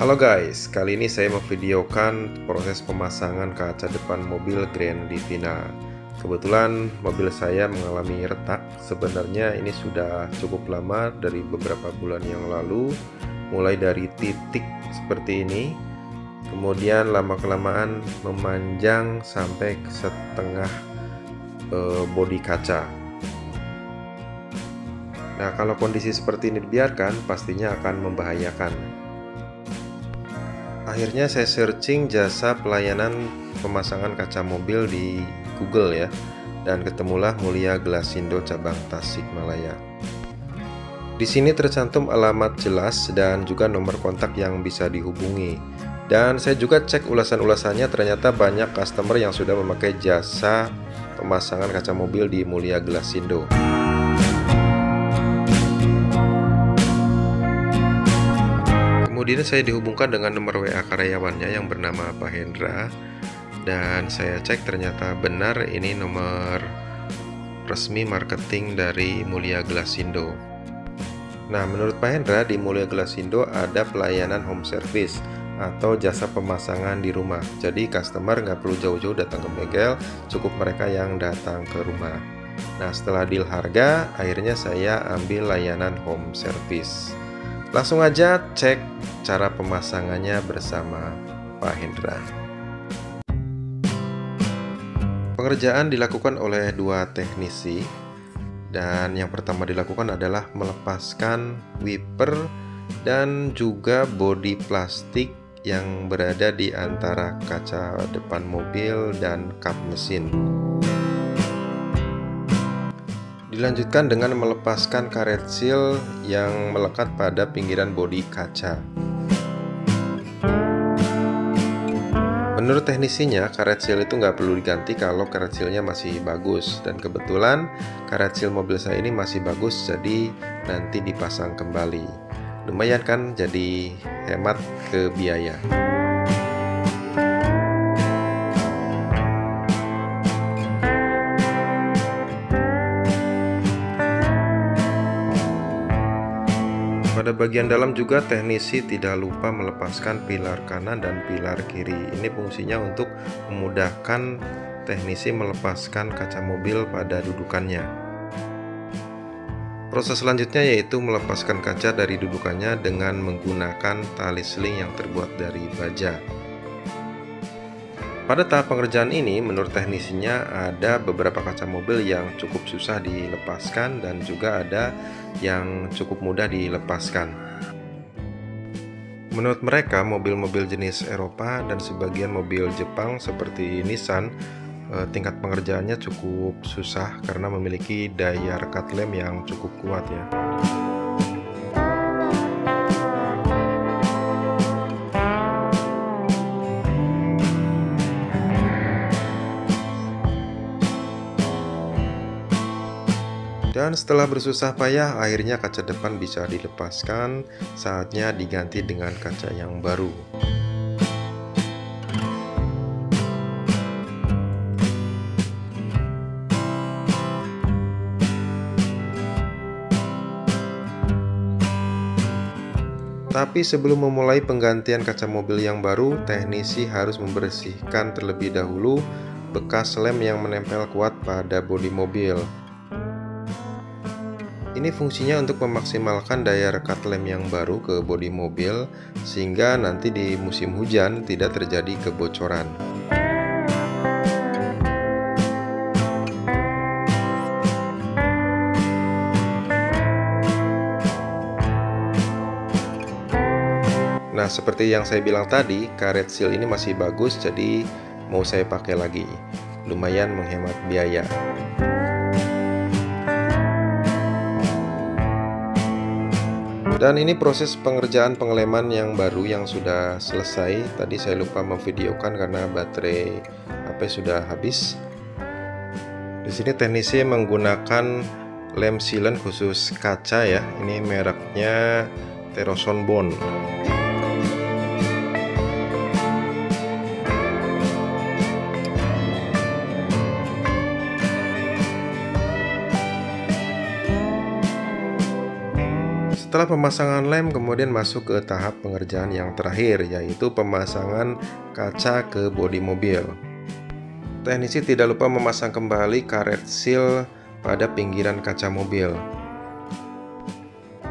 Halo guys, kali ini saya memvideokan proses pemasangan kaca depan mobil Grand Livina. Kebetulan mobil saya mengalami retak. Sebenarnya ini sudah cukup lama, dari beberapa bulan yang lalu. Mulai dari titik seperti ini, kemudian lama-kelamaan memanjang sampai setengah bodi kaca. Nah, kalau kondisi seperti ini dibiarkan, pastinya akan membahayakan. Akhirnya saya searching jasa pelayanan pemasangan kaca mobil di Google ya, dan ketemulah Mulia Glasindo cabang Tasikmalaya. Di sini tercantum alamat jelas dan juga nomor kontak yang bisa dihubungi. Dan saya juga cek ulasan-ulasannya, ternyata banyak customer yang sudah memakai jasa pemasangan kaca mobil di Mulia Glasindo. Kemudian saya dihubungkan dengan nomor WA karyawannya yang bernama Pak Hendra, dan saya cek ternyata benar ini nomor resmi marketing dari Mulia Glasindo. Nah, menurut Pak Hendra, di Mulia Glasindo ada pelayanan home service atau jasa pemasangan di rumah. Jadi customer nggak perlu jauh-jauh datang ke bengkel, cukup mereka yang datang ke rumah. Nah, setelah deal harga, akhirnya saya ambil layanan home service. Langsung aja cek cara pemasangannya bersama Pak Hendra. Pengerjaan dilakukan oleh dua teknisi, dan yang pertama dilakukan adalah melepaskan wiper dan juga bodi plastik yang berada di antara kaca depan mobil dan kap mesin. Dilanjutkan dengan melepaskan karet seal yang melekat pada pinggiran bodi kaca. Menurut teknisinya, karet seal itu nggak perlu diganti kalau karet sealnya masih bagus. Dan kebetulan karet seal mobil saya ini masih bagus, jadi nanti dipasang kembali. Lumayan kan, jadi hemat ke biaya. Pada bagian dalam juga teknisi tidak lupa melepaskan pilar kanan dan pilar kiri. Ini fungsinya untuk memudahkan teknisi melepaskan kaca mobil pada dudukannya. Proses selanjutnya yaitu melepaskan kaca dari dudukannya dengan menggunakan tali seling yang terbuat dari baja. Pada tahap pengerjaan ini, menurut teknisinya ada beberapa kaca mobil yang cukup susah dilepaskan dan juga ada yang cukup mudah dilepaskan. Menurut mereka, mobil-mobil jenis Eropa dan sebagian mobil Jepang seperti Nissan, tingkat pengerjaannya cukup susah karena memiliki daya rekat lem yang cukup kuat ya. Dan setelah bersusah payah, akhirnya kaca depan bisa dilepaskan. Saatnya diganti dengan kaca yang baru. Tapi sebelum memulai penggantian kaca mobil yang baru, teknisi harus membersihkan terlebih dahulu bekas lem yang menempel kuat pada bodi mobil. Ini fungsinya untuk memaksimalkan daya rekat lem yang baru ke bodi mobil, sehingga nanti di musim hujan tidak terjadi kebocoran. Nah, seperti yang saya bilang tadi, karet seal ini masih bagus, jadi mau saya pakai lagi. Lumayan menghemat biaya. Dan ini proses pengerjaan pengeleman yang baru yang sudah selesai. Tadi saya lupa memvideokan karena baterai HP sudah habis. Di sini teknisi menggunakan lem sealant khusus kaca ya. Ini mereknya Teroson Bond. Setelah pemasangan lem, kemudian masuk ke tahap pengerjaan yang terakhir, yaitu pemasangan kaca ke bodi mobil. Teknisi tidak lupa memasang kembali karet seal pada pinggiran kaca mobil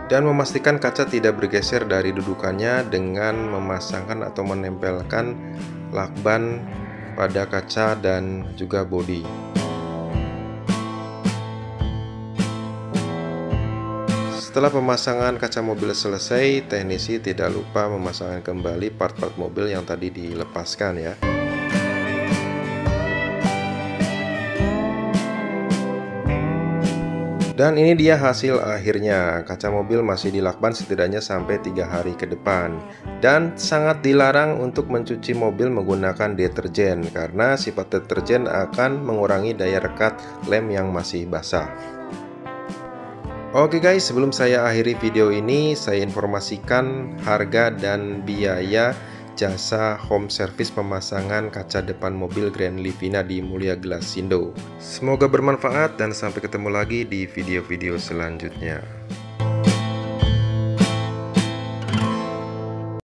dan memastikan kaca tidak bergeser dari dudukannya dengan memasangkan atau menempelkan lakban pada kaca dan juga bodi. Setelah pemasangan kaca mobil selesai, teknisi tidak lupa memasangkan kembali part-part mobil yang tadi dilepaskan ya. Dan ini dia hasil akhirnya. Kaca mobil masih dilakban setidaknya sampai 3 hari ke depan. Dan sangat dilarang untuk mencuci mobil menggunakan deterjen, karena sifat deterjen akan mengurangi daya rekat lem yang masih basah. Oke guys, sebelum saya akhiri video ini, saya informasikan harga dan biaya jasa home service pemasangan kaca depan mobil Grand Livina di Mulia Glasindo. Semoga bermanfaat dan sampai ketemu lagi di video-video selanjutnya.